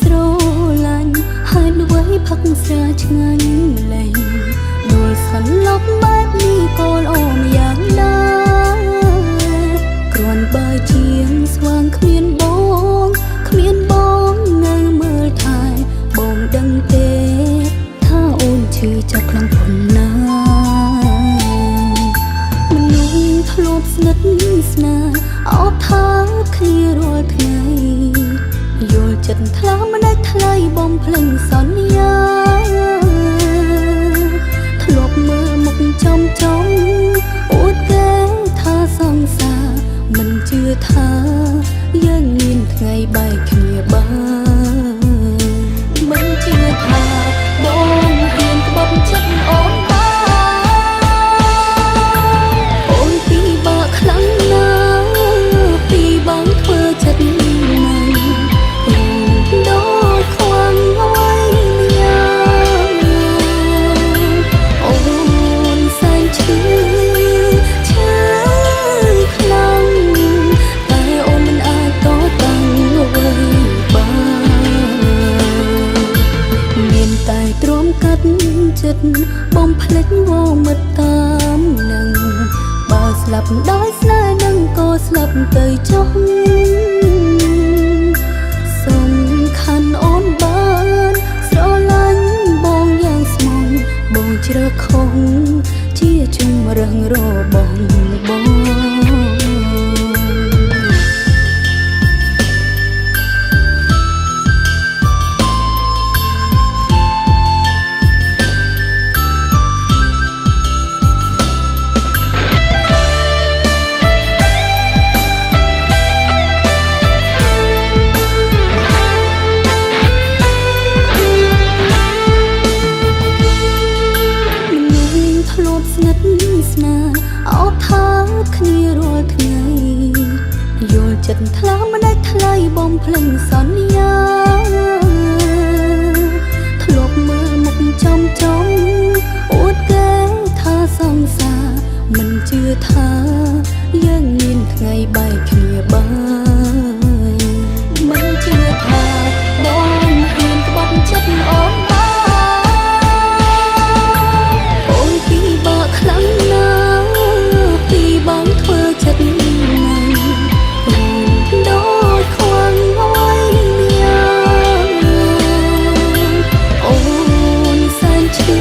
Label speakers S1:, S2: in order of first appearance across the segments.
S1: ស្រឡាញ់ហើយអ្វីផឹកស្រាឆ្ងាញ់លែងដួលសន្លប់បែបនេះក៏ល្អម្យ៉ាងដែរគ្រាន់បើជាងស្វាងគ្មានបងនៅមើលថែបងដឹងទេថាអូនឈឺចាប់ខ្លាំងប៉ុណ្ណាមនុស្សធ្លាប់ស្និទ្ធស្នាលអបថាគ្នារាល់ថ្ងៃយល់ចិត្តថ្លើមមិនដាច់ថ្លៃបំភ្លេចសន្យាធ្លាប់មើលមុខចំអួតគេថាសង្សារមិនជឿថាយើងមានថ្ងៃបែកគ្នាបានមិនជឿថាបងហ៊ានក្បត់ចិត្តអូនអូនពីបាក់ខ្លាំងណាស់ពីបងធ្វើចិត្តណាស់ដូចខ្វាំងអ្វីម្យ៉ាងអូនសែនឈឺខ្លាំងតែអូនមិនអាចតតាំងអ្វីបានមានតែទ្រាំកាត់ចិត្តបំភ្លេចវមិត្តតាមនឹងបើស្លាប់ដោយស្នេហ៍នឹងក៏ស្លាប់ទៅចុះសំខាន់អូនបានស្រឡាញ់បងយ៉ាងស្មងបងជ្រើខុសជាជំរឹងរបស់បង ស្និទ្ធស្នាលអបថាគ្នារាល់ថ្ងៃយល់ចិត្តថ្លើមមិនដាច់ថ្លៃបំភ្លេចសន្យាធ្លាប់មើលមុខចំអួតគេថាសង្សារមិនជឿថាយើងមានថ្ងៃបែកគ្នាបានមិនជឿថាបងហ៊ានក្បត់ចិត្តអូនខ្លាំងណាស់ពីបងធ្វើចិត្តណាស់ដូចខ្វាំងអ្វីម្យ៉ាងអូនសែនឈឺ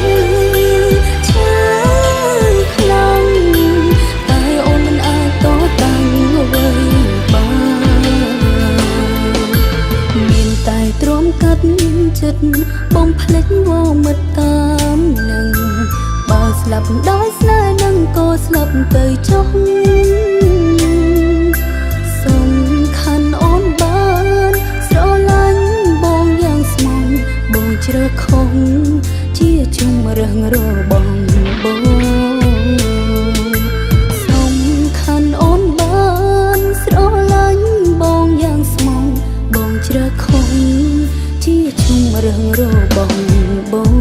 S1: ខ្លាំងតែអូនមិនអាចតតាំងអ្វីបានមានតែទ្រាំកាត់ចិត្តបំភ្លេចវមិត្តតាមនឹងបើស្លាប់ដោយស្នេហ៍នឹងក៏ស្លាប់ទៅចុះសំខាន់អូនបានស្រឡាញ់បងយ៉ាងស្មងបងជ្រើខុសជាជំរឹងរបស់បងសំខាន់អូនបានស្រឡាញ់បងយ៉ាងស្មងបងជ្រើខុសជាជំរឹងរបស់បង
S2: เ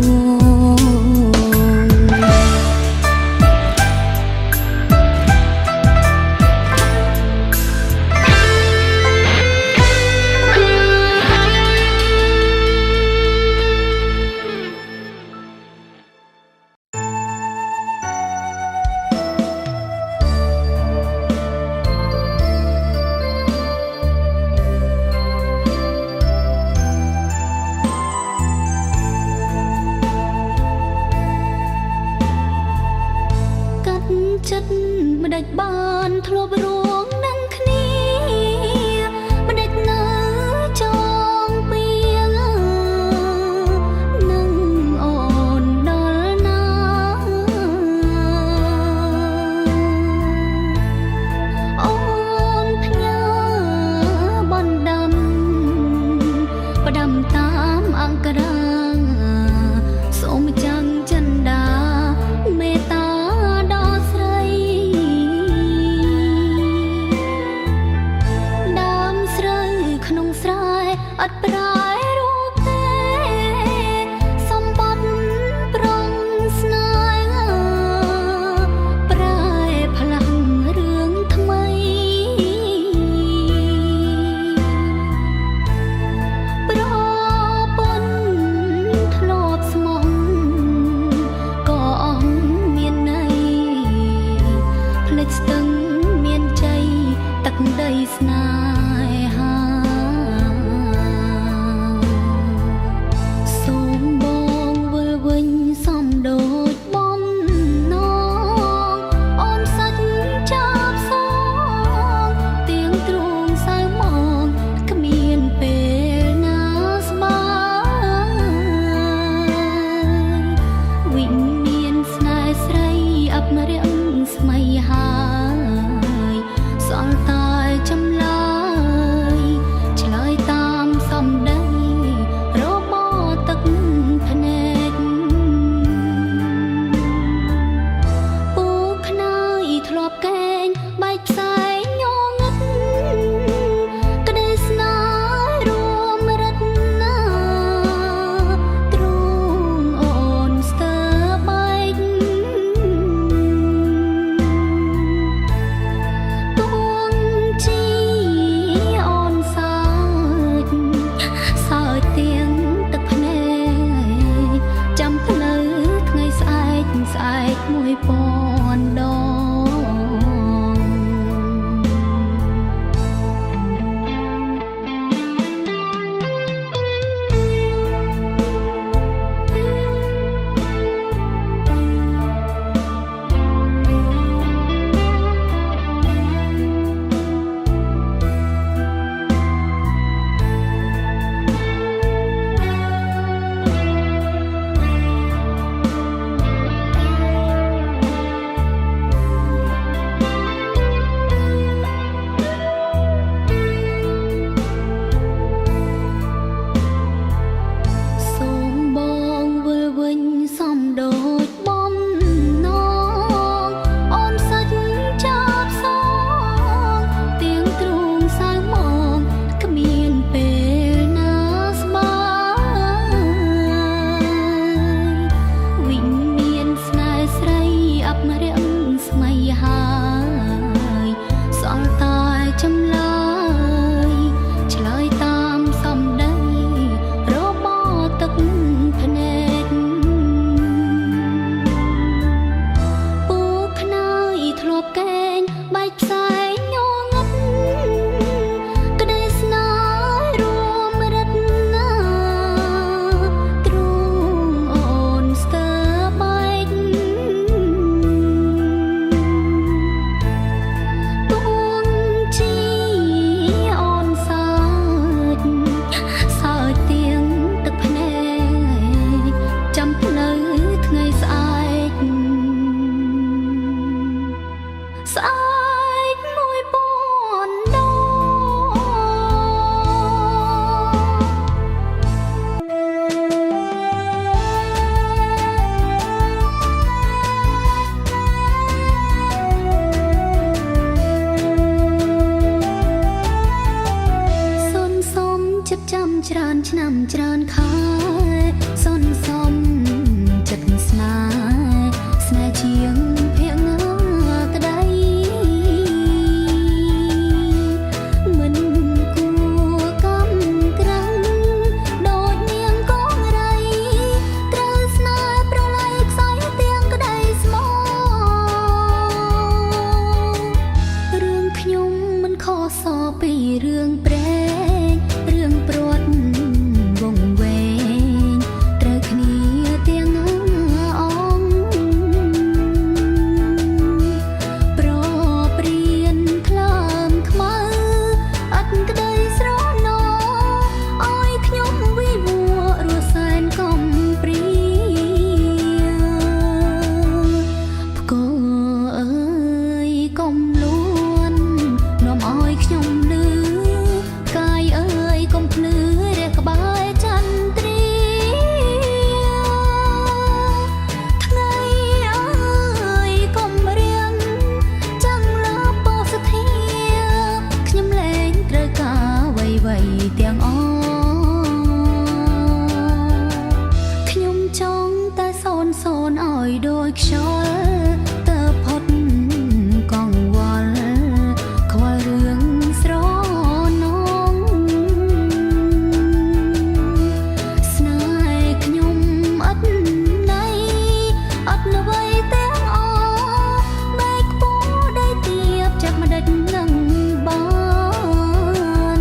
S1: ច្រើនខែសន្សំចិត្តស្នេហ៍ស្នេហ៍ជាងភក្តីមិនគួរកំក្រាំងដូចនាងកងរៃត្រូវស្នេហ៍ប្រឡ័យខ្សែទាំងក្តីស្មោរឿងខ្ញុំមិនខុសសពីរឿងព្រេងរឿងព្រាត់វងវែងត្រូវគ្នាទាំងអងប្រព្រៀនថ្លើមខ្មៅអត់ក្តីស្រណោឲ្យខ្ញុំវិវរស់សែនកំព្រាផ្គរអើយកុំលួននាំឲ្យខ្ញុំលឺកាយអើយកុំភ្លឺរះក្បែរចន្ទ្រាថ្ងៃអើយកុំរៀងចាំងលើពោសធាខ្ញុំលែងត្រូវការអ្វីៗទាំងអស់ខ្ញុំចង់តែសូនឲ្យដូចខ្យល់ទៅផុតកង្វល់ខ្វល់រឿងស្រណងស្នេហ៍ខ្ញុំអត់ណៃអត់អ្វីទាំងអស់បែកខ្ពស់ដៃទៀបចាប់មិនដេចនឹងបាន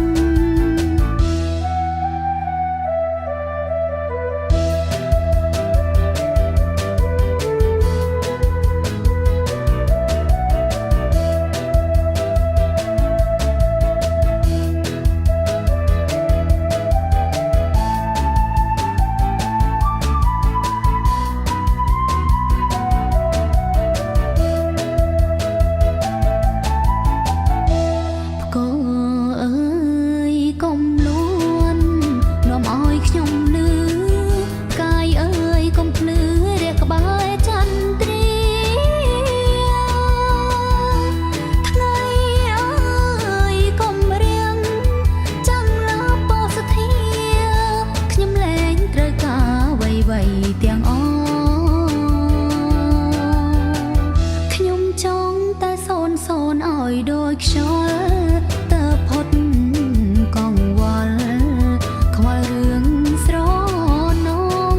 S1: ផ្គរអើយកុំលួននាំឲ្យខ្ញុំលឺកាយអើយកុំភ្លឺរះក្បែរចន្ទ្រាថ្ងៃអើយកុំរៀងចាំងលើពោសធាខ្ញុំលែងត្រូវការអ្វីៗទាំងអស់ខ្ញុំចង់តែសូនឲ្យដូចខ្យល់ទៅផុតកង្វល់ខ្វល់រឿងស្រណង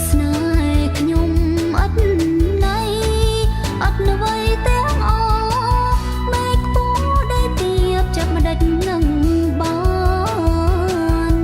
S1: ស្នេហ៍ខ្ញុំអត់ណៃអត់អ្វីទាំងអស់បែកខ្ពស់ដៃទៀបចាប់មិនដេចនឹងបាន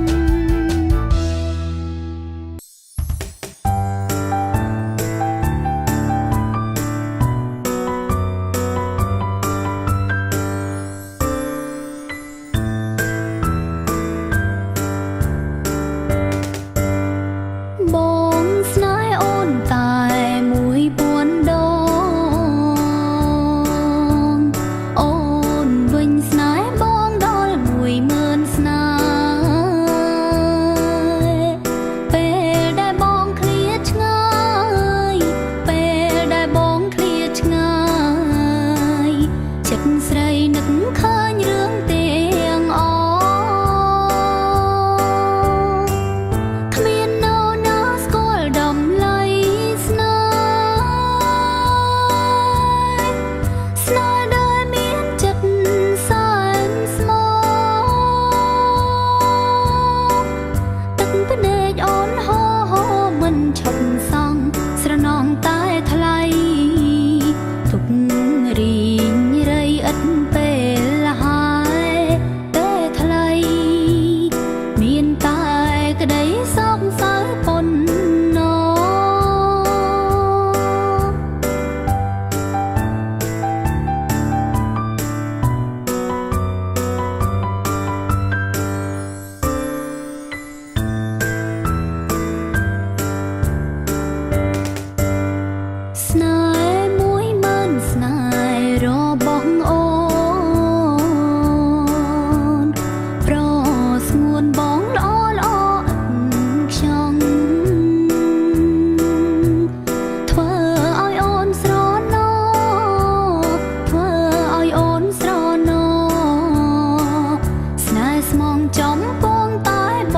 S1: ចំពងតែប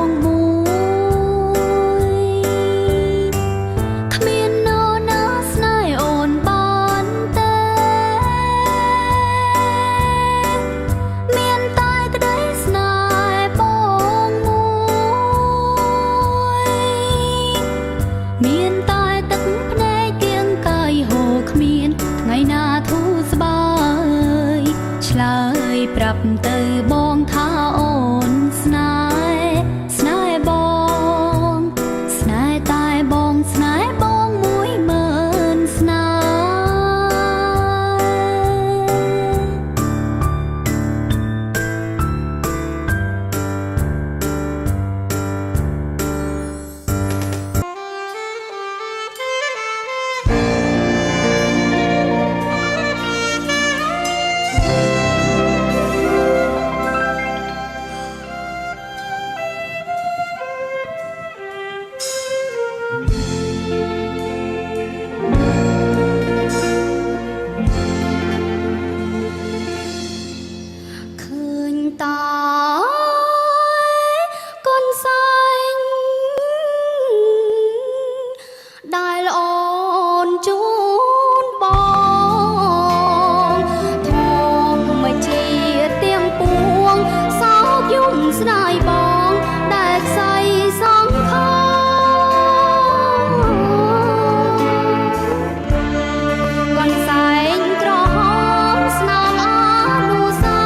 S1: ងមួយគ្មាននរណាស្នេហ៍អូនបានទេមានតែក្តីស្នេហ៍បងមួយមានតែទឹកភ្នែកគៀងកាយហូរគ្មានថ្ងៃណាធូរស្បើយឆ្លើយប្រាប់ទៅបងថាអូនស្នេហ៍បងស្នេហ៍តែបងស្នេហ៍បង10000ស្នេឃើញតាកូនសែងដែលអូនជូនបងធំមកជាទៀងពួងសោកយំស្ដាយបងដែលខ្សែសងខកូនសែងក្រហមស្នាមអនុសា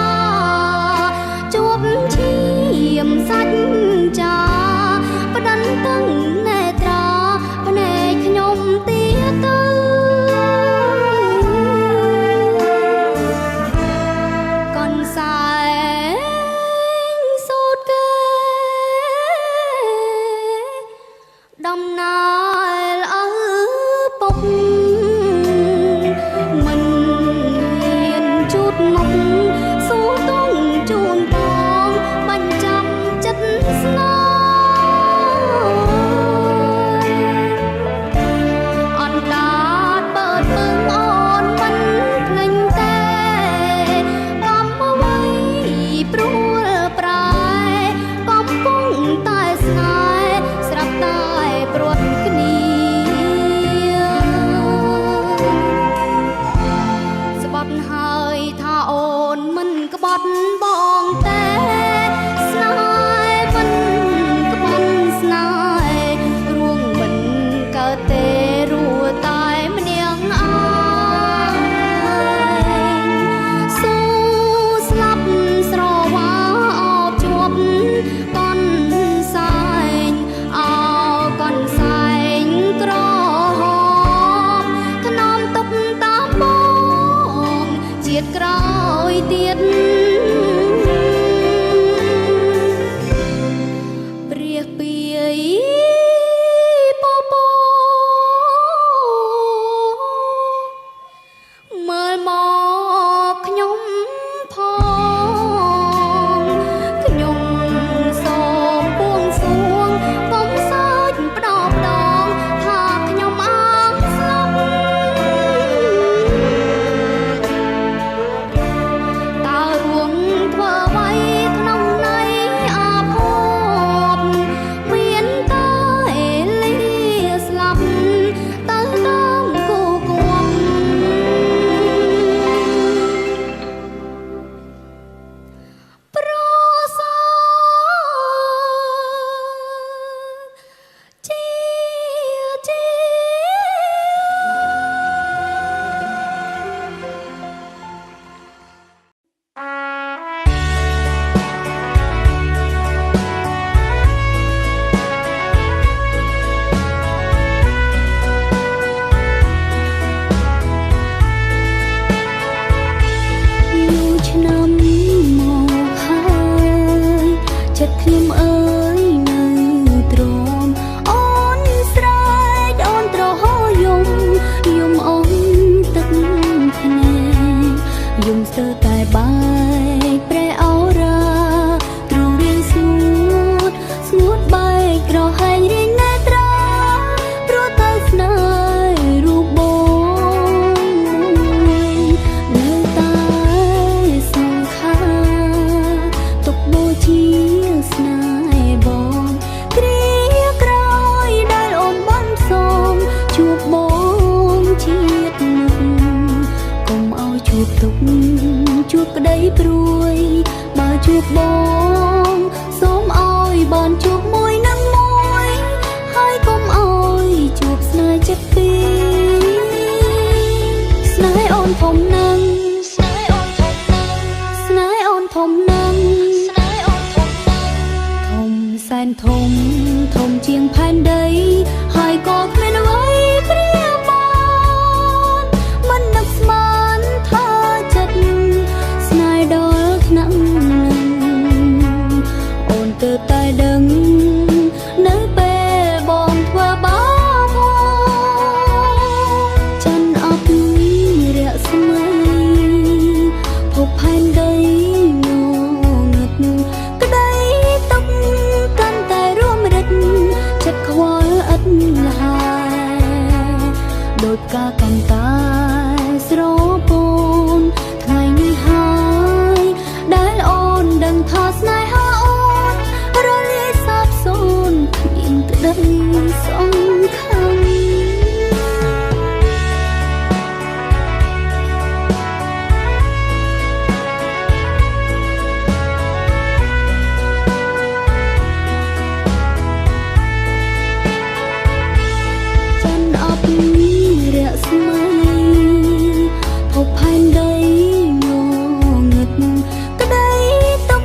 S1: ជួបឈាមសាច់ចាផ្ដិនទឹងនេត្រាភ្នែកខ្ញុំទាទៅកូនសែងសូត្រគេដំណើរអើពុកមិនហ៊ានជូតមុខសួរទងជូនបងបញ្ចាំចិត្តស្នេហ៍អណ្ដាតបើតពឹងអូនមិនភ្លេចទេកំអ្វីព្រួលប្រែកំពុងតែស្នេហ៍ស្រាប់តែព្រាត់គ្នាស្បត់ហើយថាអូនមិនក្បត់បងទេស្នេហ៍មិនក្បត់ស្នេហ៍រួងមិនកើតទេរួតែម្នាក់ឯងស៊ូស្លាប់ស្រវាអបជាប់កូនសែងអោកូនសែងក្រហមថ្នមទុកតាមបងជាតិក្រោយទៀតព្រះពាយពពមើលមកខ្ញុំផងខ្ញុំសូមបួងសួងកុំសើចផ្ដោផ្ដងថាខ្ញុំអាងស្លាប់តើរួងធ្វើអ្វីក្នុងន័យអាភ័ព្វមានតែលាស្លាប់ទៅតាមគូគំប្រសើរជាឆ្នាំមកហើយចិត្តខ្ញុំអើយនៅទ្រាំអូនស្រែកអូនត្រហយំអូនទឹកភ្នែកយំស្ទើរតែបែកប្រែអរ៉ាទ្រូងរៀងស្ងួតបែកក្រហែងរៀងនេត្រាព្រោះតែស្នេហ៍រូបបងនៅតែសង្ខាទុកបូជា ស្នេហ៍បងគ្រាក្រោយដែលអូនបានផ្សងជួបបងជាតិមុខកុំឲ្យជួបទុកជួបក្តីព្រួយបើជួបបងសូមឲ្យបានជួបមួយនឹងមួយហើយកុំឲ្យជួបស្នេហ៍ចិត្តពីរស្នេហ៍អូនធំណាស់ស្នេហ៍អូនធំណាស់ស្នេហ៍អូនធំណាស់ស្នេហ៍អូនធំណាស់ធំសែនធំធំជាងផែនដីហើយក៏គ្មានអ្វីព្រាបានមិននឹកស្មានថាចិត្តស្នេហ៍ដល់ថ្នាក់អូនទើបតែដឹងនៅពេលបងធ្វើបាបច័ន្ទអបរស្មីភពផែនដីងងឹតក្តីទុកកាន់តែរួមរិទ្ធចិត្តខ្វល់ឥតលហើយដូចផ្កាកាន់តែស្រពោនថ្ងៃនេះហើយដែលអូនដឹងថាស្នេហាអូនរលាយសាបសូន្យគ្មានក្តីសង្ឃឹមច័ន្ទអបរស្មីភពផែនដីងងឹតក្តីទុក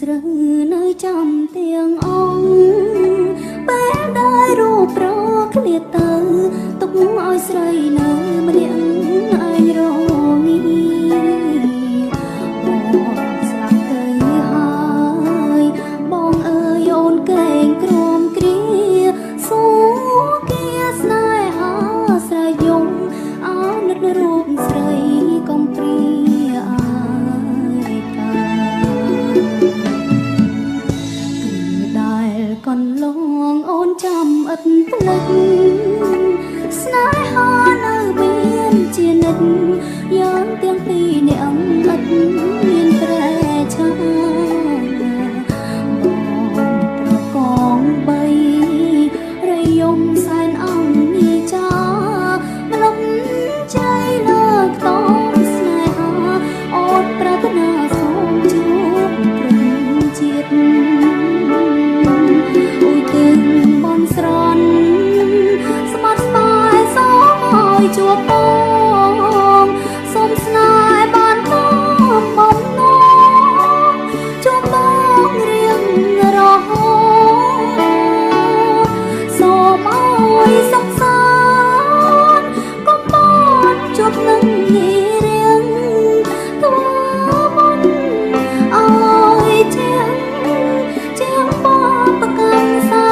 S1: ត្រូវនៅចាំទាំងអង្គពេលដែលរូបប្រឃ្លាតទៅទុកឲ្យស្រីនៅម្នាក់ឯងរងាបងស្លាប់ទៅហើយបងអើយអូនកែងក្រំគ្រាសួគាស្នេហាស្រែយំអើនឹករូបស្រីកំព្រាកន្លងអូនចាំឥតភ្លេចស្នេហានៅមានជានិច្ចយ៉ាងទាំងពីរនាក់ឥតមានប្រែឆាបងប្រកងបីរយំសែនអង្គនីចាម្លប់ใจលើកតងស្នេហាអូនប្រាថ្នាសូមជួបព្រឹងជាតិបនស្រន់ស្បាត់ស្បាយសូមឲ្យជួបបងសូមស្នេហ៍បានតាមបំណងជួបបងរៀងរហូតសូមឲ្យសុខសាន្តកុំបានជួបនឹងងាយរៀងធ្វើបុណ្យឲ្យជាងបងប្រកាន់សា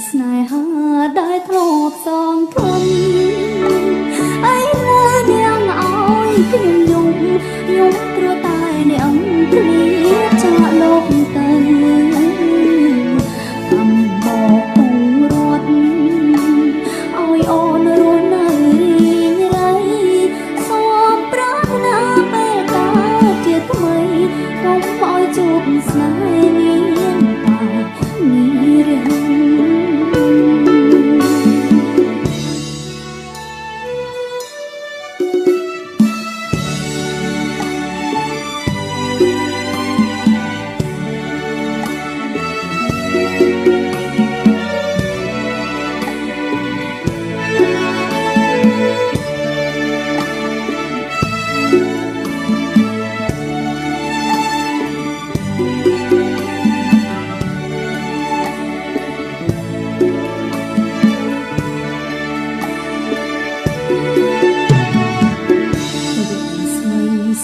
S1: ស្នេហាដែលធ្លាប់សងធំអីលើនាងឲ្យខ្ញុំយំព្រោះតែនាងព្រាចាកលោកទៅអំបោកពងរត់ឲ្យអូនរស់នៅរីងរៃសូមប្រាថ្នាពេលកើតជាថ្មីកុំឲ្យជួបស្នេហ៍មានតែមានរឿង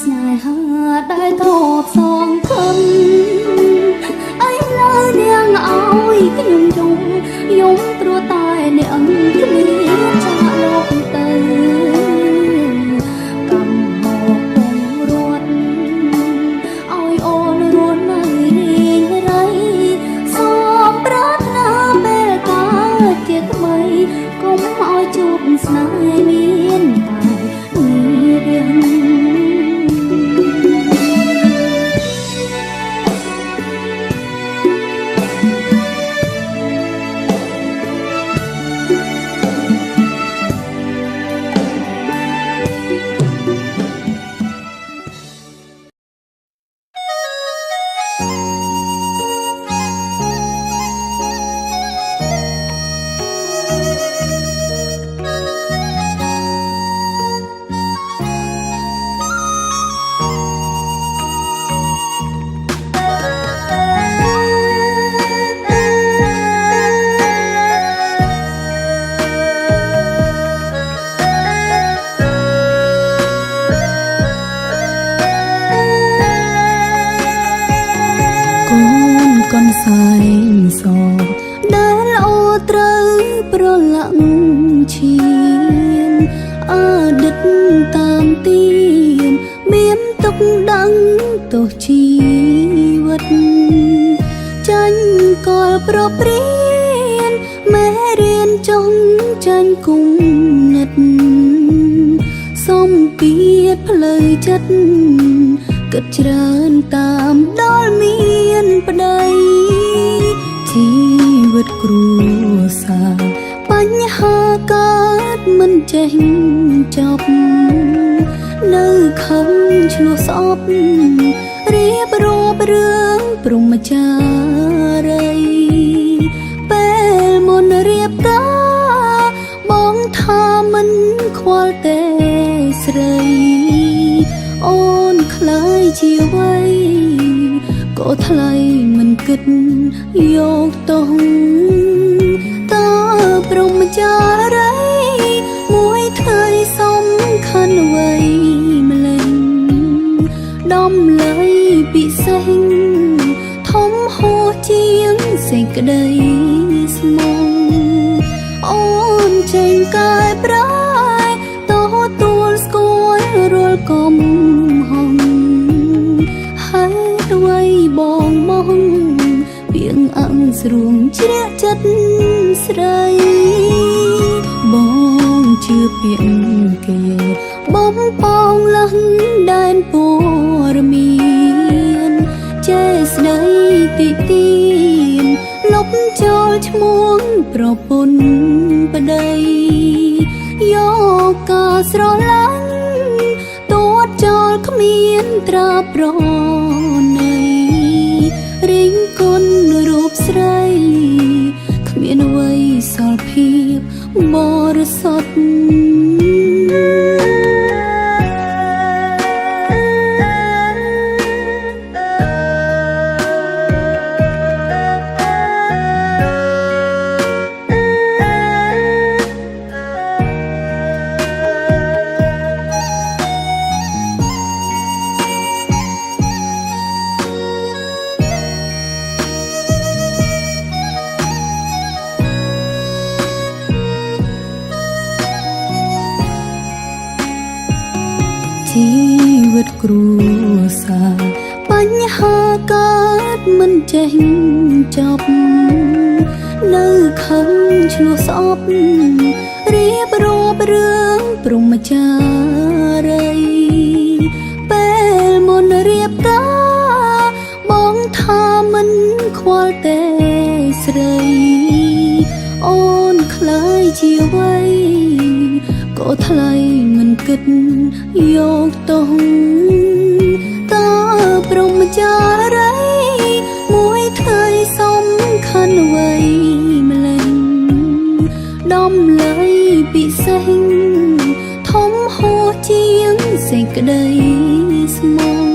S1: ស្នេហាដែលធ្លាប់សងខឹងអីលើនាងឲ្យខ្ញុំយំព្រោះតែនាងគ្មានចាកលោកទៅកំមកពងរត់ឲ្យអូនរស់នៅរីងរៃសូមប្រាថ្នាពេលកើតជាថ្មីកុំឲ្យជួបស្នេហ៍មានតែមានរឿងកូនសែងសដែលអូត្រូវប្រឡាក់ឈាមអតីតតាមទៀនមានទុកដឹងទោះជីវិតចាញ់កលប្រព្រៀនមេរៀនចង់ចាញ់គុំនិតសុំពៀតផ្លូវចិត្តគិតច្រើនតាមដល់មានប្តីជីវិតគ្រួសារបញ្ហាកើតមិនចេះចប់នៅខំឆ្លោះស្អប់រៀបរាប់រឿងព្រហ្មចារីពេលមុនរៀបការបងថាមិនខ្វល់ទេស្រី ជាអ្វីក៏ថ្លៃមិនគិតយកទោសតើព្រមចារីមួយថ្ងៃសំខាន់អ្វីម្លេះដំឡៃពិសេសធំហួសជាងសេចក្តីស្មងអូនចេញកាយប្រែតោះទួលស្គាល់រាល់កំហុងហើយអ្វីបងមកពីងអង្ស្រួងជ្រះចិត្តស្រីបងជឿពាក្យគេបំពងលះដែនពរមានចេស្ដីទីទីនលុបចោលឈ្មោះប្រពន្ធប្តីយកការស្រឡាញ់ទួតចោលគ្មានត្រាប្រណីរិញគុណរូបស្រីគ្មានអ្វីសល់ភាពបរិសុទ្ធជីវិតគ្រួសារបញ្ហាកើតមិនចេះចប់នៅខឹងឆ្លោះស្អប់រៀបរាប់រឿងព្រហ្មចារីពេលមុនរៀបការបងថាមិនខ្វល់ទេស្រីអូនខ្លាយជាអ្វីក៏ថ្លៃមិនគិតយកទោសតើព្រហ្មចារីមួយថ្ងៃសំខាន់អ្វីម្លេះដំឡៃពិសេសធំហួសជាងសេចក្តីស្មង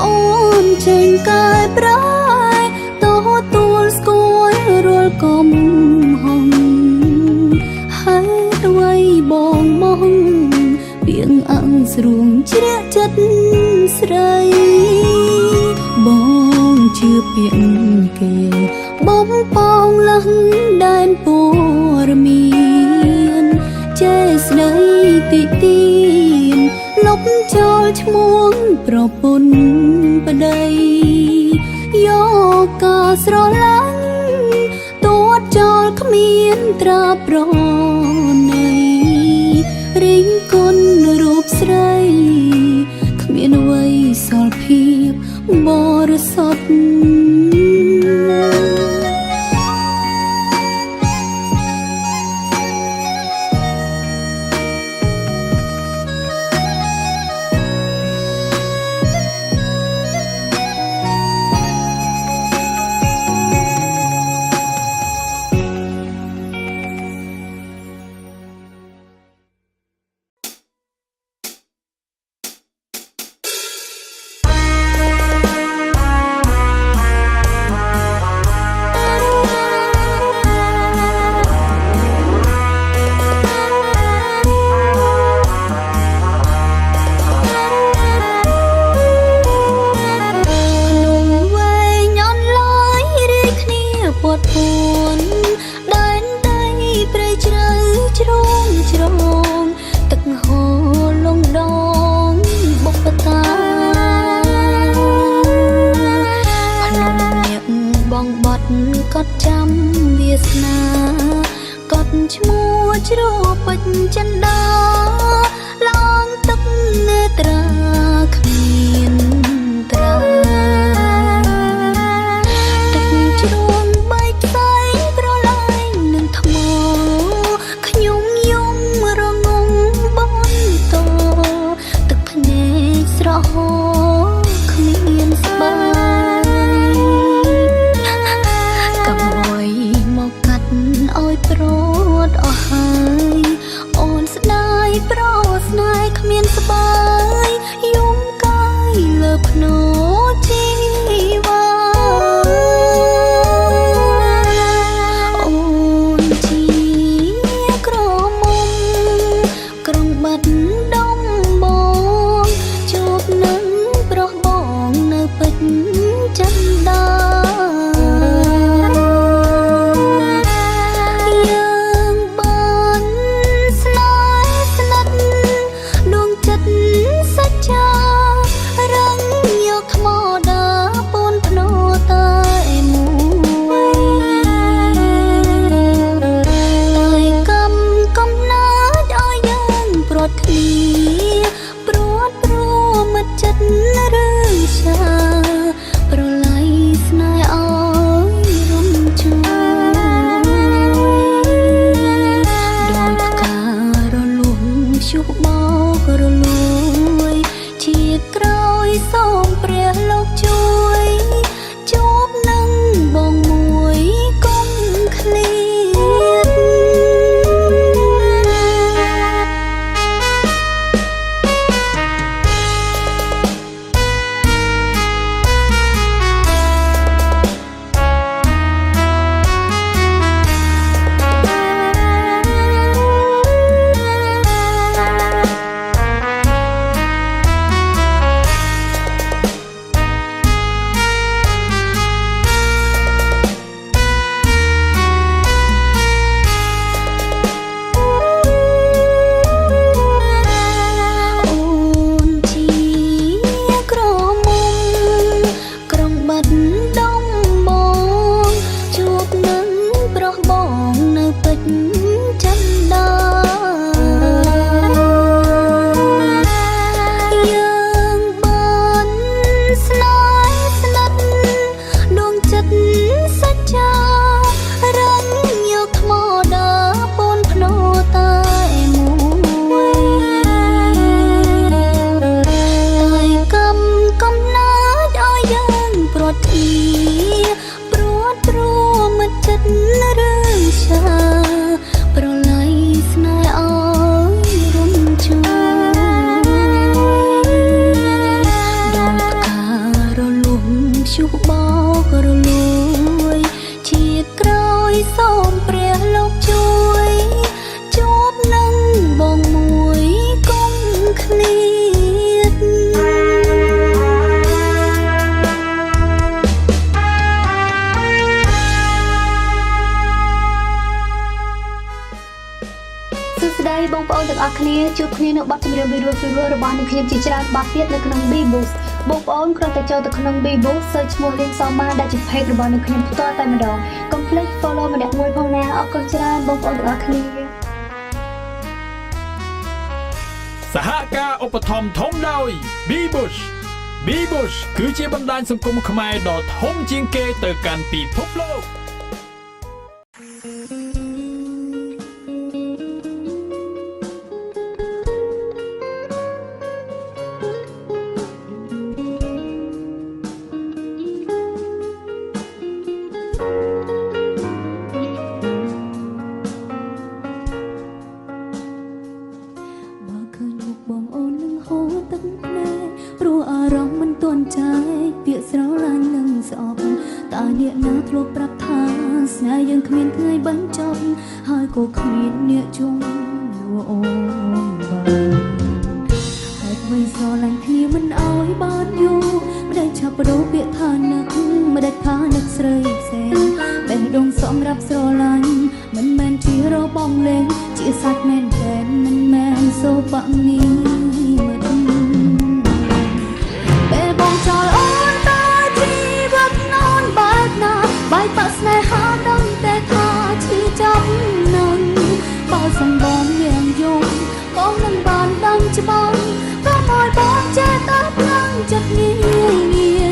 S1: អូនចេញកាយប្រែតោះទួលស្គាល់រាល់កំហុងហើយអ្វីបងមកពីងអង្ស្រួងជ្រះចិត្តស្រីបងជឿពាក្យគេបំពងលះដែនពរមានចេស្ដីទីទីនលុបចោលឈ្មោះប្រពន្ធប្តីយកការស្រឡាញ់ទួតចោលគ្មានត្រាប្រណីរិញគុណរូបស្រីគ្មានអ្វីសល់ភាពបរិសុទ្ធកត់ចាំវាសនាកត់ឈ្មោះជ្រោះពេញចិន្តាឡងទឹកនេត្រាគ្មានត្រាទឹកជ្រួងបែកផ្សែងប្រឡាយនឹងថ្មខ្ញុំយំរងំបនតទឹកភ្នែកស្រហោគ្មានស្បែកឲ្យប្រត់អស់ហើយអូនស្ដាយប្រស្នេហ៍គ្មានស្បាយយំកាយល ចចិនដាយើងបានស្នេហ៍ស្និទ្ធដួងចិត្តសច្ចារញយកថ្មដាពូនភ្នោតែមួយតែកំណាចឲ្យយើងព្រាត់គ្នាព្រួតព្រោះមិនចិត្តរឿងឆាប្រឡ័យស្នេហ៍ឲ្យរំជួដោយផ្កា រលួងឈូសបោករលួយជាតិក្រោយសូមព្រះលោកជួយជួបនឹងបងមួយកុំឃ្លាតសួស្តីបងប្អូនទាំងអស់គ្នាជួបគ្នានៅបទចម្រៀងវីរ៉ូរបស់អ្នកខ្ញុំជាច្រើនបាត់ទៀតនៅក្នុង B-Boost បងប្អូនគ្រាន់តែចូលទៅក្នុង B-Boost search ឈ្មោះរៀងសមបានដែលជា page របស់អ្នកខ្ញុំផ្ទាល់តែម្ដងកុំភ្លេច follow ម្នាក់មួយផងណាអរគុណច្រើនបងប្អូនទាំងអស់គ្នា
S2: សហការឧបត្ថម្ភធំដោយ B-Bush គឺជាបណ្ដាញសង្គមខ្មែរដ៏ធំជាងគេទៅកាន់ពិភពលោក
S1: បងអូននឹងហូរទឹកភ្នែកព្រោះអារម្មណ៍មិនទាន់ចាយពាក្យស្រឡាញ់នឹងស្អប់តើអ្នកណាធ្លាប់ប្រាប់ថាស្នេហ៍យើងគ្មានថ្ងៃបញ្ចប់ហើយក៏គ្មានអ្នកជុំលួអូនបានហើយអ្វីស្រឡាញ់គ្នាមិនអោយបានយូរមិនដែលឆាប់បដូរពាក្យថានឹកមិនដែលថានឹកស្រីផ្សេងបេះដូងសម្រាប់ស្រឡាញ់មិនមែនជារបងលេងជាសាច់មែនតែនមិនមែនសូបៈនីពេលបងចោលអូនតើជីវិតអូនបែបណាបែកបាក់ស្នេហាដឹងតែថាឈឺចាប់នឹងបើសិនបងមានយំបងនឹងបានដឹងច្បាស់ក៏ឲ្យបងចេះតែផ្លាំងចិត្តងា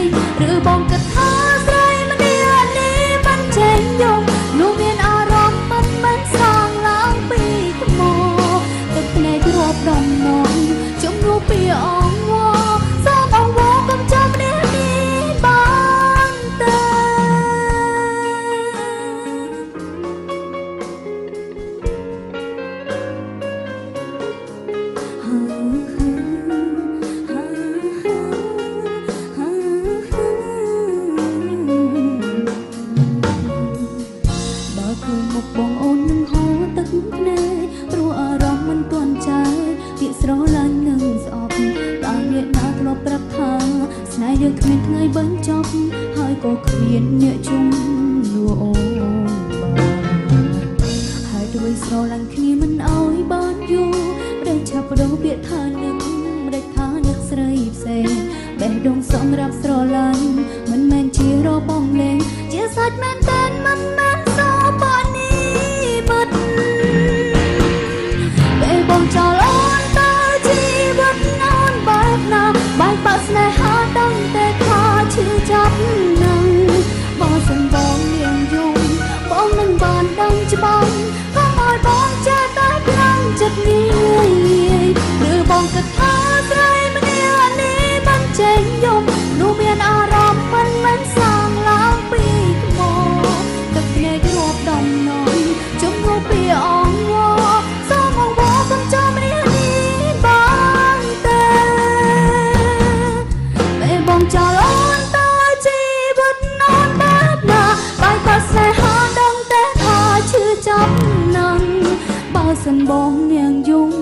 S1: យឬបងគិតថាស្រីម្នាក់នេះមិនចេញយំនោះមានអារម្មណ៍មិនស្រងឡើងពីថ្មទឹកភ្នែករាប់ដំណងជំនួសពីអងវសូមអងវកុំចាំនេះបានទេបើឃើញមុខបងអូននឹងហូរទឹកភ្នែកព្រោះអារម្មណ៍មិនទាន់ចាយពាក្យស្រឡាញ់នឹងស្អប់តើអ្នកណាធ្លាប់ប្រាប់ថាស្នេហ៍យើងគ្មានថ្ងៃបញ្ចប់ហើយក៏គ្មានអ្នកជុំលួអូនបានហើយអ្វីស្រឡាញ់គ្នាមិនអោយបានយូរមិនដែលឆាប់បដូរពាក្យថានឹកមិនដែលថានឹកស្រីផ្សេងបេះដូងសម្រាប់ស្រឡាញ់មិនមែនជារបងលេងជាសាច់មែនតែនមិនមែនសូបៈនីពិតពេលបងចោលអូនតើជីវិតអូនបែបណាបែកបាក់ស្នេហាដឹងតែថាឈឺចាប់នឹងបើសិនបងមានយំបងនឹងបានដឹងច្បាស់ក៏ឲ្យបងចេះតែផ្លាំងចិត្តងាយឬបងគិតថាស្រីម្នាក់នេះមិនចេញយំនោះមានអារម្មណ៍មិនសាងឡើងពីថ្មទឹកភ្នែករាប់ដំណងជំនួសពីអងវសូមអងវកុំចាំនេះបានទេពេលបងចោលអូនតើជីវិតអូនបែបណាបែកបាក់ស្នេហាដឹងតែថាឈឺចាប់នឹងបើសិនបងនាងយំ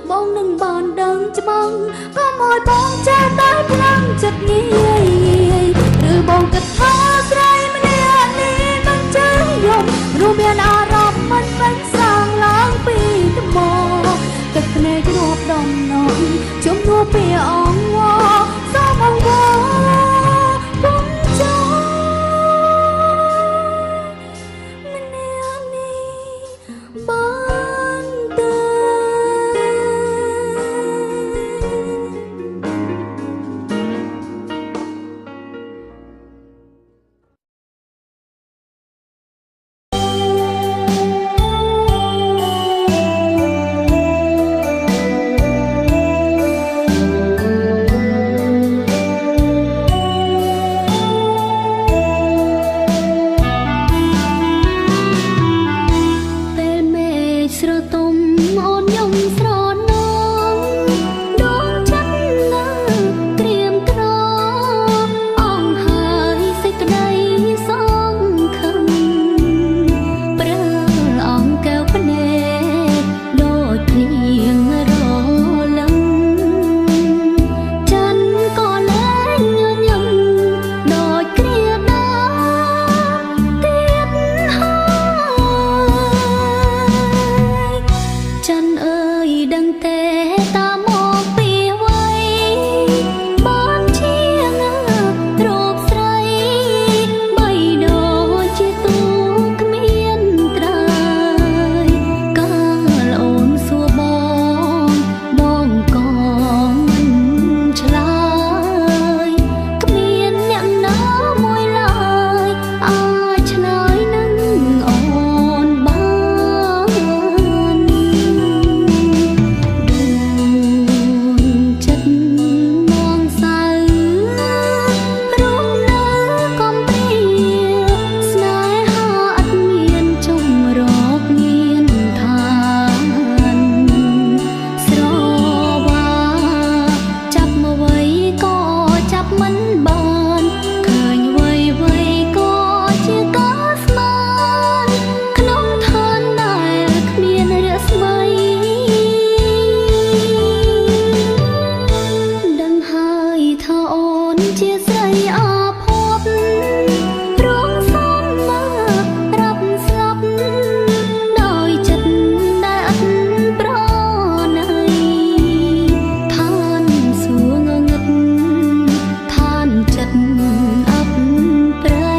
S1: បងនឹងបានដឹងច្បាស់ក៏ឲ្យបងចេះតែផ្លាំងចិត្តងាយឬបងគិតថាស្រីម្នាក់នេះមិនចេះយំរួមមានអារម្មណ៍មិនសាងឡើងពីថ្មទឹកភ្នែករាប់ដំណងជំនួសពីអងវសូមអងវកុំចាំម្នាក់នេះ បានទេ ពេលមេឃស្រទុំអូនយំស្រណងដងចិត្តណាក្រៀមក្រអង្ហើយសេចក្តីសង្ឃឹមប្រើអង្គកែវភ្នែកដូចភ្លៀងរលឹមច័ន្ទក៏លែងញញឹមដូចគ្រាដាទៀតហើយ จันเอ่ยดังแต่ตามองปีไว้บ้านเชียงรูปใสใบดอกจีตูกเมียนตรายกาลโอนสัวบองบองกองมันฉลายกเมียนยังน้ามวยลายอาชลายนั่งอ่อนบ้าน ចិត្តមងសៅរំលើកំព្រាស្នេហាអត់មានចុងរកមានឋានស្រវាចាប់មកໄວក៏ចាប់មិនបានឃើញໄວក៏ជាការស្មានក្នុងឋានដែលគ្មានរស្មី ដឹងហើយថាអូនជាស្រីអាភពរងសំមករាប់ស្លាប់ដោយចិត្តដែលអត់ប្រណីឋានសួងងឹតឋានចិត្តអប់ព្រៃ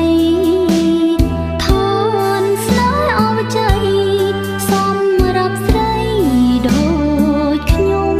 S1: ឋានស្នេហ៍អវជ័យសម្រាប់ស្រីដូចខ្ញុំ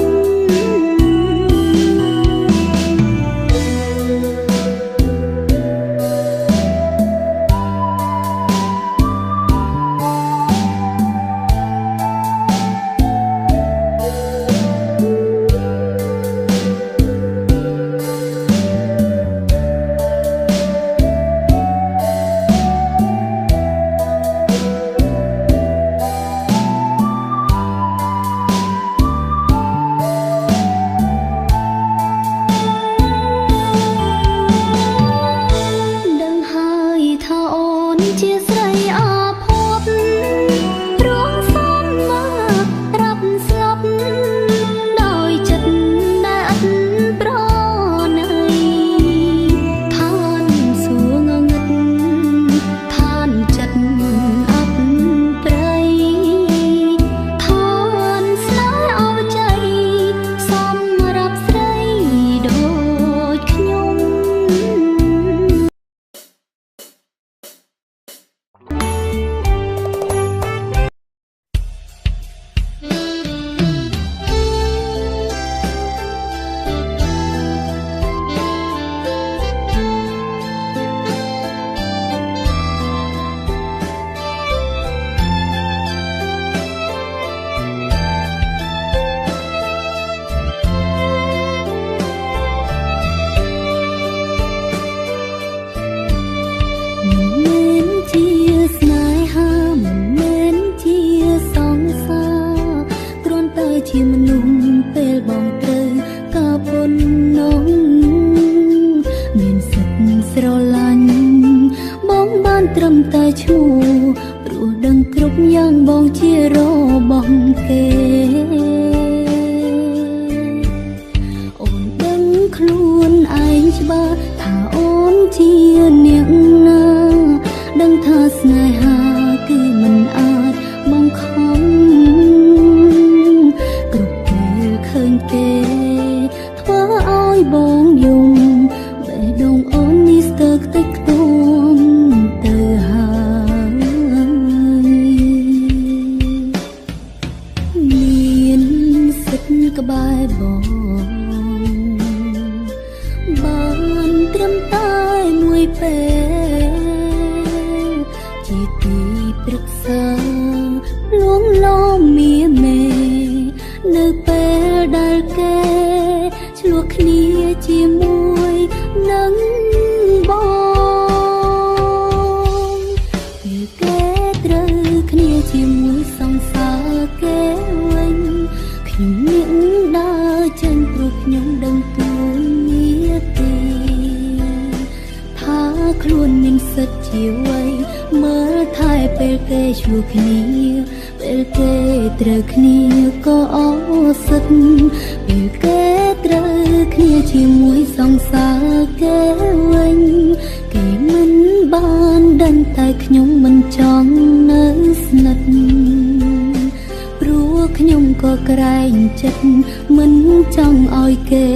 S1: ដឹងហើយថាអូនជាស្រីអាភពរងសំមករាប់ស្លាប់ដោយចិត្តដែលអត់ប្រណីឋានសួងងឹតឋានចិត្តអប់ព្រៃឋានស្នេហ៍អវជ័យសម្រាប់ស្រីដូចខ្ញុំ ជាមនុស្សពេលបងត្រូវក៏ប៉ុននងមានសិទ្ធស្រឡាញ់បងបានត្រឹមតែឈ្មោះព្រោះដឹងគ្រប់យ៉ាងបងជារបស់គេអូនដឹងខ្លួនឯងច្បាស់ថាអូនជាអ្នកណាដឹងថាស្នេហាគឺមិនអាចបង្ខំ ឃើញគេធ្វើឲ្យបងយំបេះដូងអូននេះស្ទើរខ្ទេចខ្ទាំទៅហើយ ក្បែរបងបានត្រឹមតែមួយពេលជាទីប្រឹក្សាលួងលោមមៀមេនៅពេលដែលគេឆ្លោះគ្នាជាមួយនឹងបងពេលគេត្រូវគ្នាជាមួយសង្សារគេវិញខ្ញុំមានដើរចេញព្រោះខ្ញុំដឹងទួលងារទីថាខ្លួនមានសិទ្ធិជាអ្វីមើលថែពេលគេឆ្លោះគ្នាពេលគេត្រូវគ្នាក៏អសិទ្ធពេលគេត្រូវគ្នាជាមួយសង្សារគេវិញគេមិនបានដឹងតែខ្ញុំមិនចង់នៅស្និទ្ធព្រោះខ្ញុំក៏ក្រែងចិត្តមិនចង់ឲ្យគេ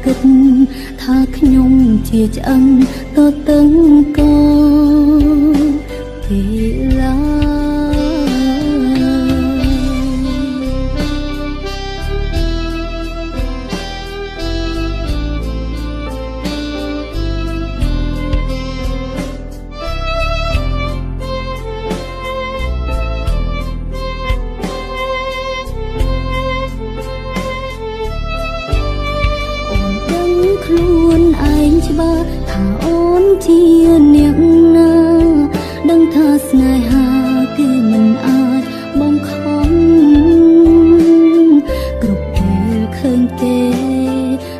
S1: គិតថាខ្ញុំជាឆ្អឹងតតឹងក៏គេឡាខ្លួនឯងច្បាស់ថាអូនជាអ្នកណាដឹងថាស្នេហាគឺមិនអាចបងខំគ្រប់ពេលឃើញគេ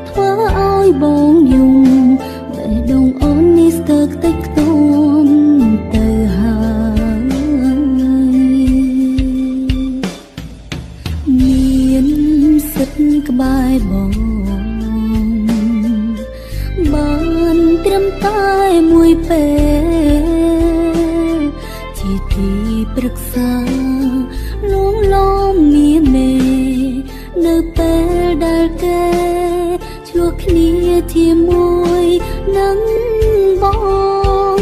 S1: ធ្វើឲ្យបងយំបេះដូងអូននេះស្ទើរខ្ទេចខ្ទាំទៅហើយមានសិទ្ធិក្បែរបងបានត្រឹមតែមួយពេលជាទីប្រឹក្សាលួងលោមមៀមេនៅពេលដែលគេឆ្លោះគ្នាជាមួយនឹងបង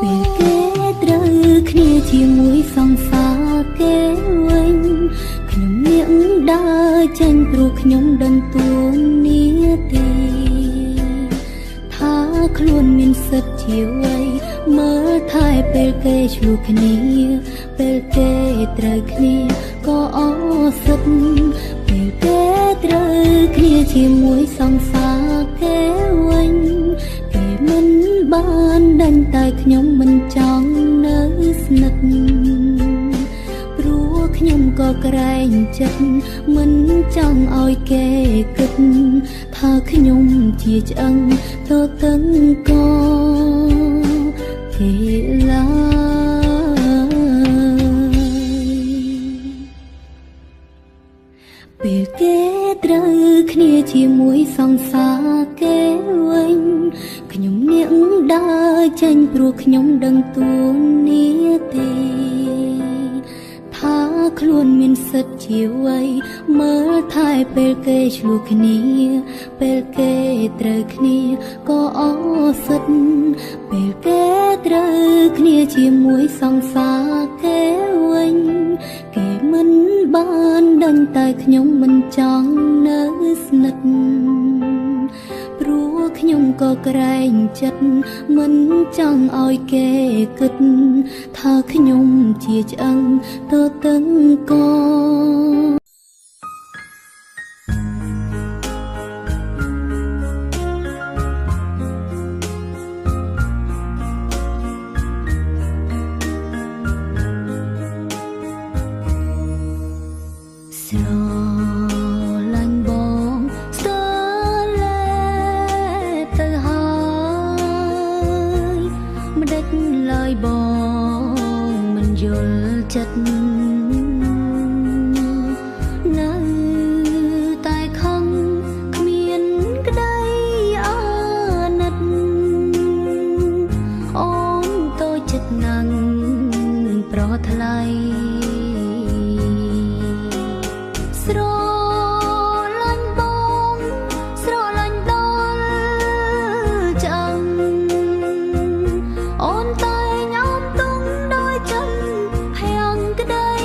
S1: ពេលគេត្រូវគ្នាជាមួយសង្សារគេវិញខ្ញុំមានដើរចេញព្រោះខ្ញុំដឹងទួលនាទីថាខ្លួនមានសិទ្ធិជាអ្វីមើលថែពេលគេឆ្លោះគ្នាពេលគេត្រូវគ្នាក៏អសិទ្ធពេលគេត្រូវគ្នាជាមួយសង្សារគេវិញគេមិនបានដឹងតែខ្ញុំមិនចង់នៅស្និទ្ធខ្ញុំក៏ក្រែងចិត្តមិនចង់ឲ្យគេគិតថាខ្ញុំជាឆ្អឹងតតឹងក៏គេឡាពេលគេត្រូវគ្នាជាមួយសង្សារគេវិញខ្ញុំនាងដើរចេញព្រោះខ្ញុំដឹងទួលនាទីថាខ្លួនមានសិទ្ធិជាអ្វីមើលថែពេលគេឆ្លោះគ្នាពេលគេត្រូវគ្នាក៏អសិទ្ធពេលគេត្រូវគ្នាជាមួយសង្សារគេវិញគេមិនបានដឹងតែខ្ញុំមិនចង់នៅស្និទ្ធព្រោះខ្ញុំក៏ក្រែងចិត្តមិនចង់ឲ្យគេគិតថាខ្ញុំជាឆ្អឹងតតឹងក៏ចិត្តនៅតែខំគ្មានក្តីអាណិតអូនតូចចិត្តណាស់ប្រថ្លៃស្រឡាញ់បងស្រឡាញ់ដល់ចឹងអូនតែញោមទុំដោយចិត្តភាំងក្តី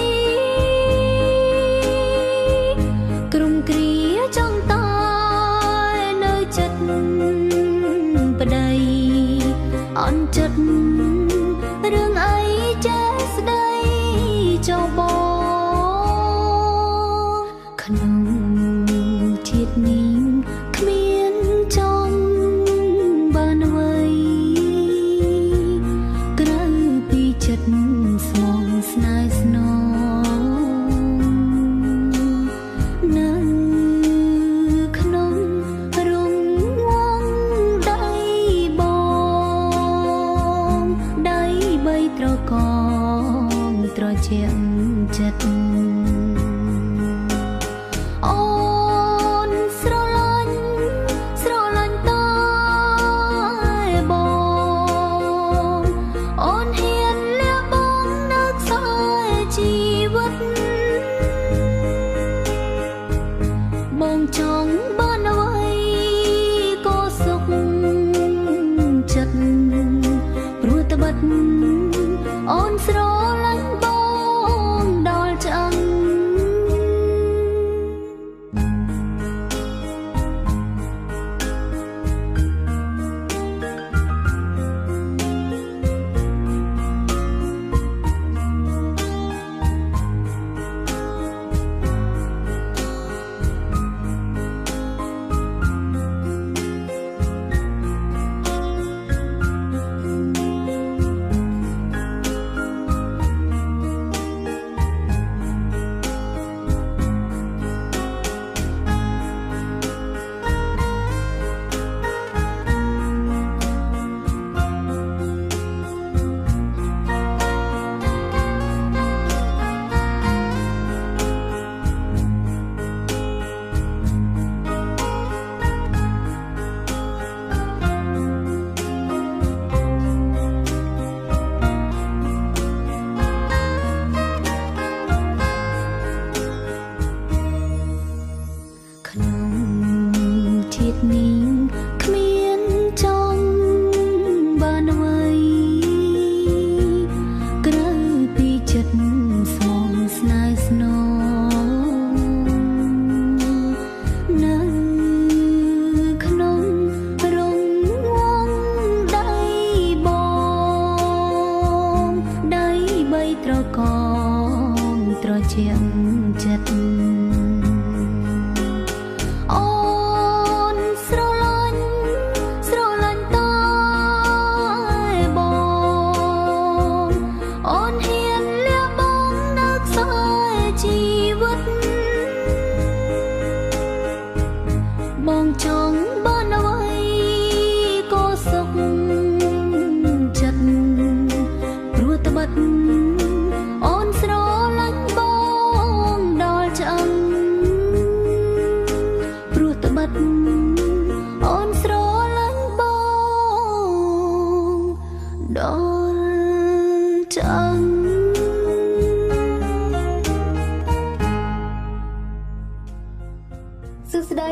S1: ត្រកងត្រជាក់ចិត្តអូនស្រឡាញ់តាបងអូនហ៊ានលះបង់នៅខ្សែជីវិតបងចង់បានអ្វីក៏សុខចិត្តព្រោះត្បិតអូនស្រឡាញ់បងដល់ឆ្អឹងនេះគ្មានចង់បានអ្វីក្រៅពីចិត្តស្មងស្នេហ៍ស្នងនៅក្នុងរង្វង់ដៃបងដៃបីត្រកងត្រជាក់ចិត្តបងចង់បានអ្វីក៏សុខចិត្តព្រោះត្បិតអូនស្រឡាញ់បងដល់ឆ្អឹងព្រោះត្បិតអូនស្រឡាញ់បងដល់ឆ្អឹងសួស្តី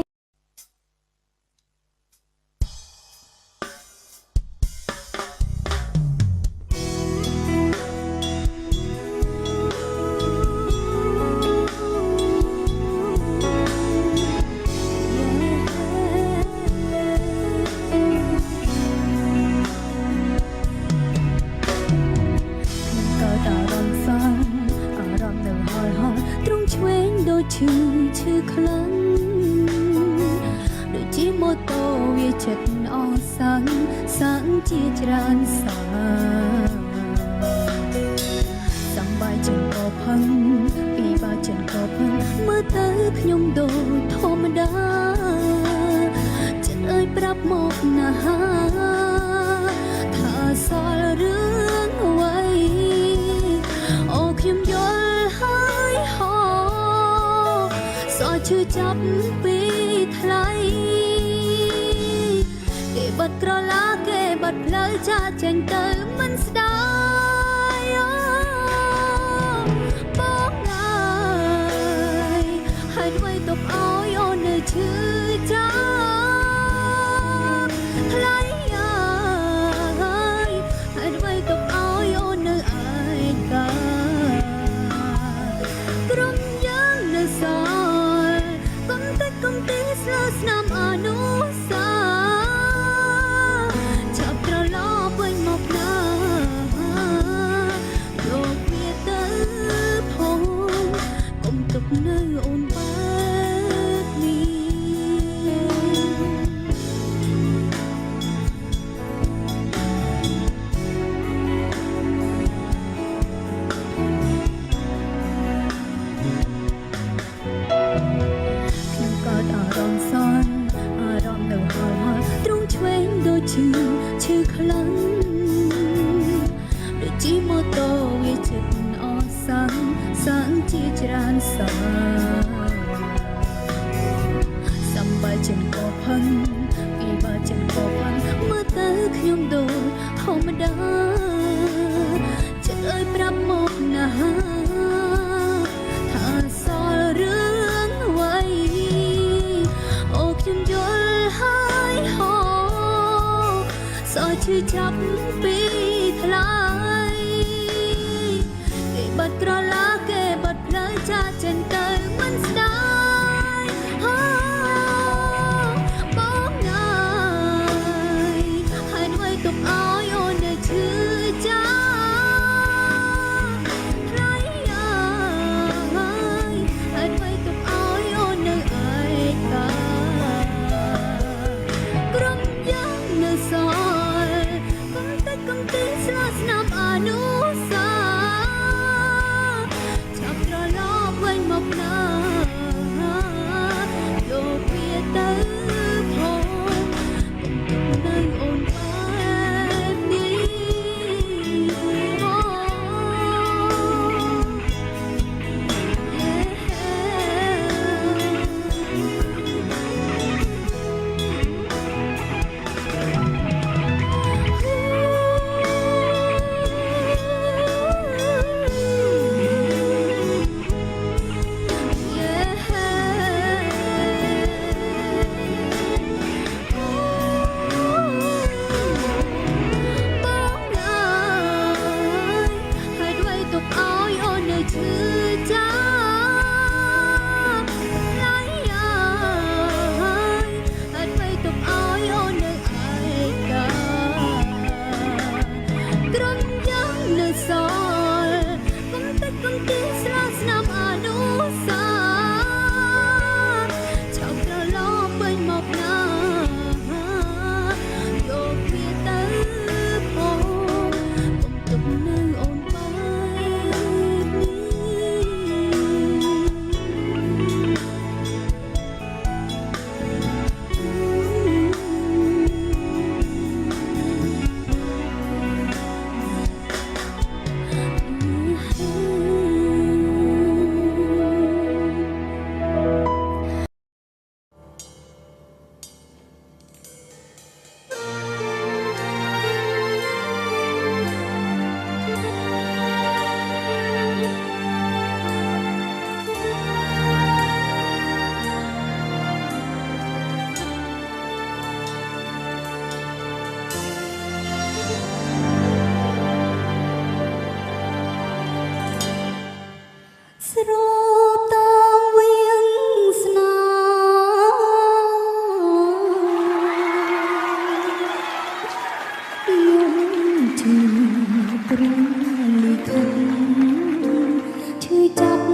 S1: ឈឺខ្លាំងដូចជាម៉ូតូវាចិត្តអស់សាំងជាច្រើនសាសំបាយចិនក៏ផឹងពីបាចិនក៏ផឹងមើលទៅខ្ញុំដូចធម្មតាចិត្តអើយប្រាប់មកណាថាសល់រឿងអ្វីអូខ្ញុំយល់ហើយសោះឈឺចាប់ពីថ្លៃគេបិទក្រឡាគេបិទផ្លូវចាកចេញទៅមិនស្ដាយបងឡើយហើយអ្វីទុកឲ្យអូននៅឈឺចាប់ថ្លៃហើយអ្វីទុកឲ្យអូននៅឯកាក្រុមយើងនៅសល់កុំតិចស្លើស្នាមអនុសាចាប់ត្រឡប់វិញមកណា ជីម៉ូតូវាចិត្តអសាំងសាំងជាច្រើនសាសំបាយចិនក៏ផឹងពីបាចិនក៏ផឹងមើលទៅខ្ញុំដូចធម្មតាចិត្តអើយប្រាប់មកណាថាសល់រឿងអ្វីអូខ្ញុំយល់ហើយហោសើឈឺចាប់ពីថ្លៃគេបាត់ក្រឡាគេបាត់ផ្លូវចាចិនទៅមិនស្ដាយបងណាយហើយអ្វីទុកឲ្យអូននៅឈឺចាថ្លៃហើយអ្វីទុកឲ្យអូននៅឯកាក្រុមយ៉ាងនៅសល់កុំតែកុំទីស្លាស្នាមអនុសាចាប់ត្រឡប់វិញមកណាយកវាទៅផងនៅអូនបែបនេះស្រូបតាមវាងស្នាយំជាព្រមលិខិតឈឺចាប់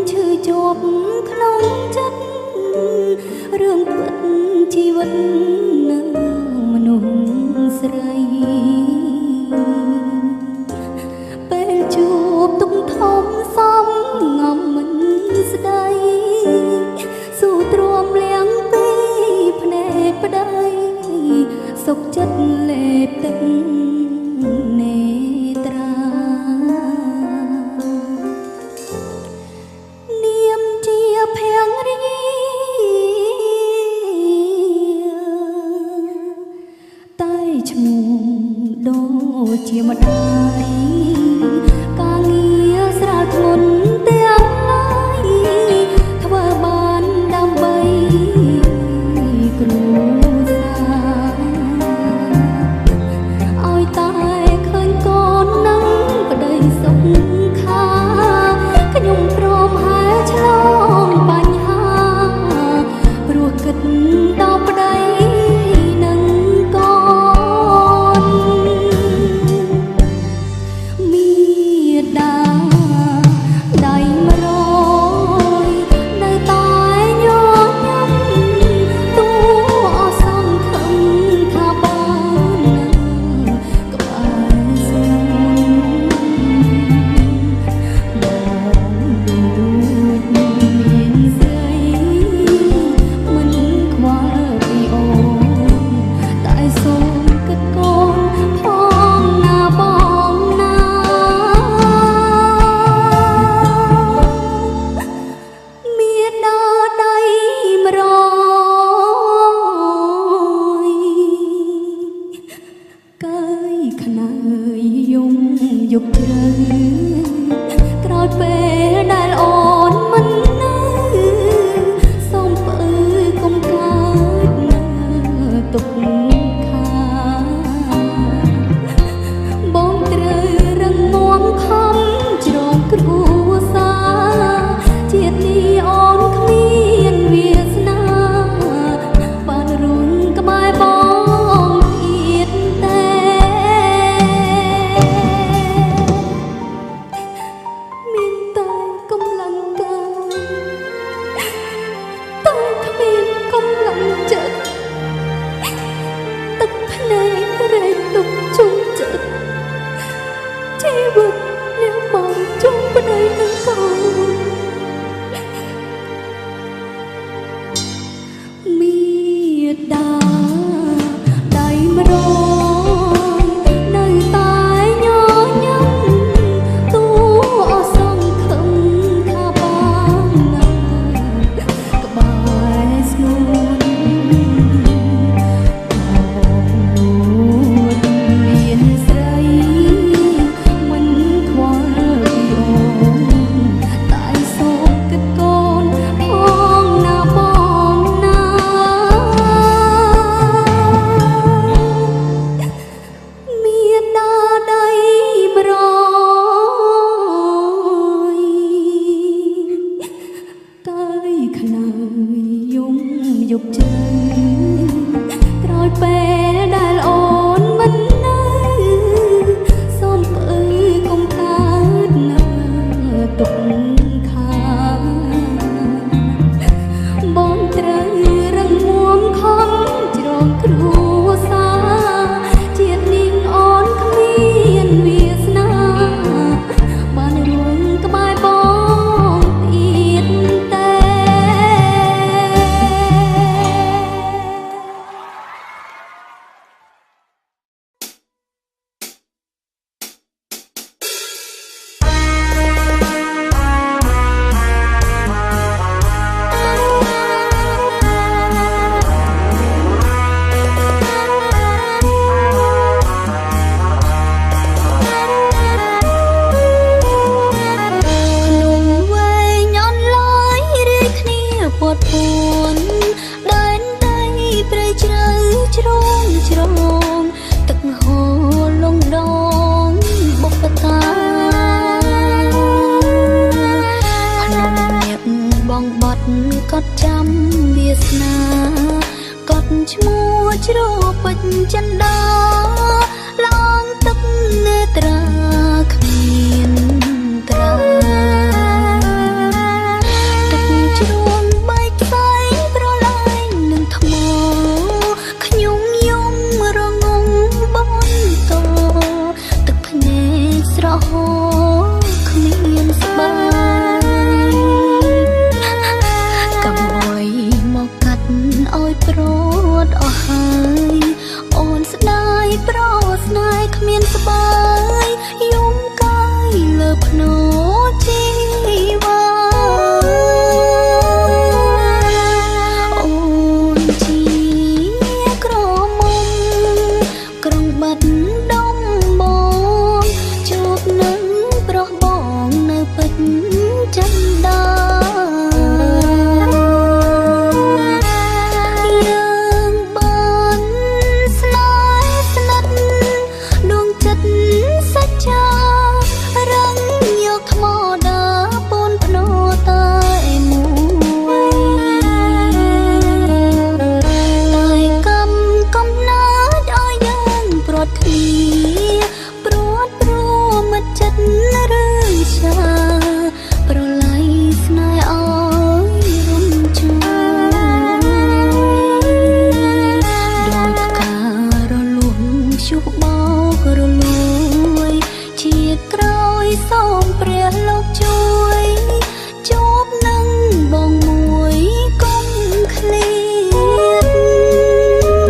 S1: ឈឺជាប់ក្នុងចិត្តរឿងពិតជីវិតនៅមនុស្សស្រីពេលជួបទុកធំសំងំមិនស្ដីស៊ូទ្រាំលៀងពីភ្នែកប្ដីសុខចិត្តលេបទឹកនេត្រានាមជាភរិយាតែឈ្មោះដូចជាម្ដាយការងារស្រាលធ្ងន់ទាំងឡាយធ្វើបានដើម្បីគ្រួសារឲ្យតែឃើញកូននឹងក្តីសុខខាខ្ញុំព្រមហែឆ្លងបញ្ហាព្រោះគិតដល់ប្តីនឹងកូនមានដាដៃ100នៅតែញញឹមទូអសង្ឃឹមថាបានក្បែរស្មបងដូចមានស្រីមិនខ្វល់ពីអូនតែសូមគិតកូនផងណាបងណា ត្រូវក្រោយពេលដែលអូនមិននៅសូមបើកុំកើតនៅទុកខាបងត្រូវរឹងមាំខំជ្រងគ្រួសារជាតិនេះអូនគ្មានវាសនាបានរុញក្បែរបងទៀតតែមានតែកម្លាំងកាយតែគ្មានកម្លាំងចិត្តទឹកភ្នែករែកទុកជុំចិត្តជីវិតលះបង់ជុំប្តីនឹងកូនមេដាដៃម្រងនៅតែញញឹមទូអសង្ឃឹមថាបានណាក្បែរស្ងួនមានស្រីមិនខ្វល់ពីអូនតែសូមគិតកូនផងណាបងណាមានដាដៃម្រយកាយខ្នើយយំយប់ជ្រៅក្រោយពេលដែលអូនមិននៅសូមបើកុំកើតនៅទុកខាបងត្រូវរឹងមាំខំជ្រងគ្រួសារជាតិនាងអូនគ្មានវាសនាបានរួញក្បែរបងទៀតតែ កត់ចាំវាសនាកត់ឈ្មោះជ្រោពេញចិន្តាឡងទឹកនេត្រាគ្មានត្រាទឹកជ្រោមបែកផ្សែងប្រឡាយនឹងថ្មខ្ញុំយំរងងបនតទឹកភ្នែកស្រហោគ្មានស្បែកឲ្យព្រួតអស់ហើយអូនស្ដាយប្រស្នេហ៍គ្មានស្បែកយំកាយលើភ្នោជីវ៉ាអូនជាក្រមុំក្រុងបាត់ដុំបងជួបនឹងប្រុសបងនៅពេជ្រចិន្តាសូមព្រះលោកជួយជួបនឹងបងមួយកុំឃ្លាត អ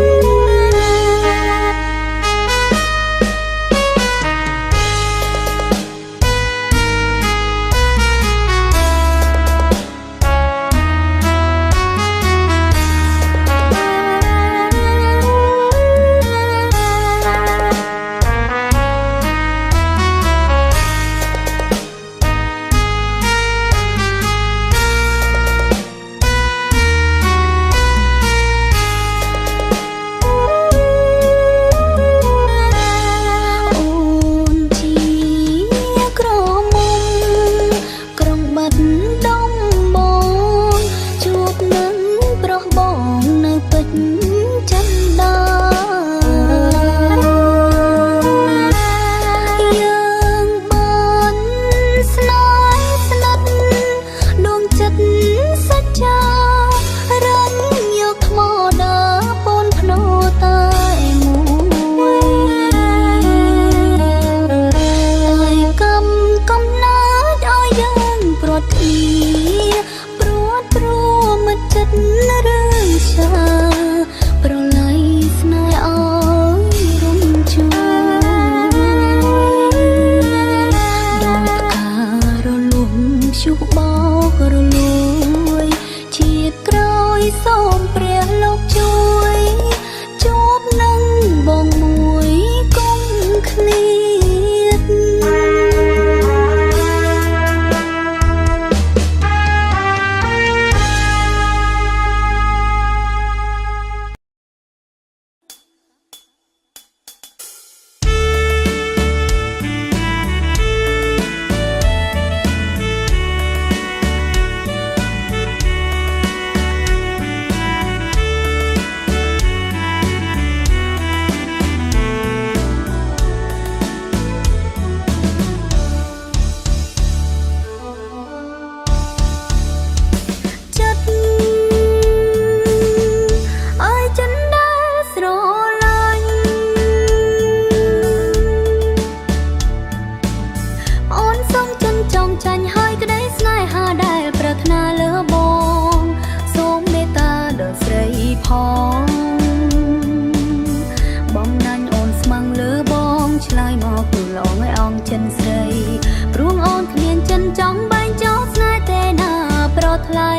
S1: ថ្លៃ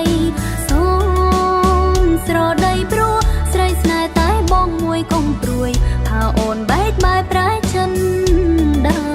S1: សូមស្រដីព្រោះស្រីស្នេហ៍តែបងមួយកុំព្រួយថាអូនបែកបែកប្រែចិនដា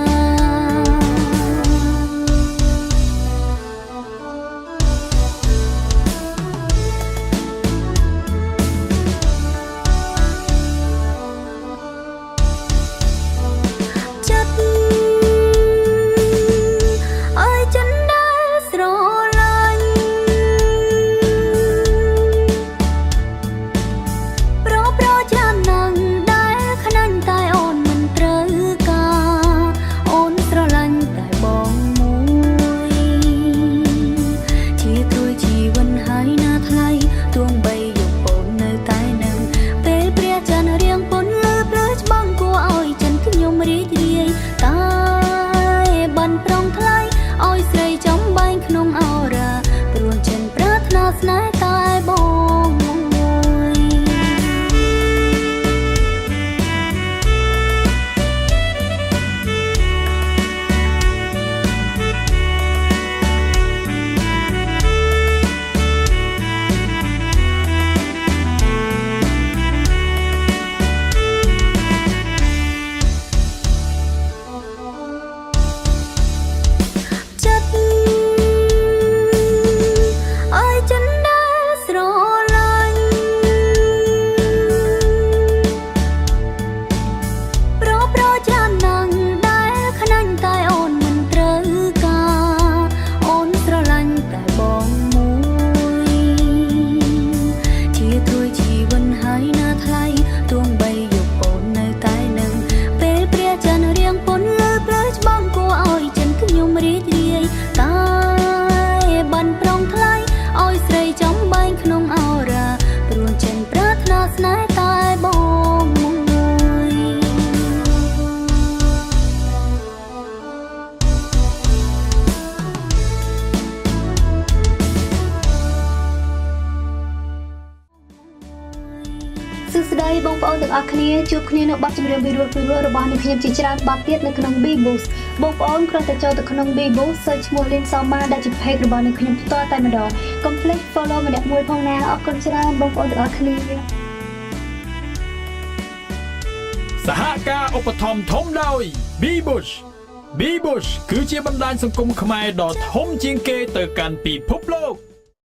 S1: ស្នេហ៍តែបងមួយ ស្ដីបងប្អូនទាំងអស់គ្នាជួបគ្នានៅបទចម្រៀងពីរដ្ឋរបស់អ្នកខ្ញុំជាច្រើនបទទៀតនៅក្នុង B-Boost បងប្អូនគ្រាន់តែចូលទៅក្នុង B-Boost សេចឈ្មោះលីនសមបាដែលជា page របស់អ្នកខ្ញុំផ្ទាល់តែម្ដងកុំភ្លេច follow ម្នាក់មួយផងណាអរគុណច្រើនបងប្អូនទាំងអស់គ្នា
S2: សហការឧបត្ថម្ភធំដោយ B-Bush B-Bush គឺជាបណ្ដាញសង្គមខ្មែរដ៏ធំជាងគេទៅកាន់ពិភពលោក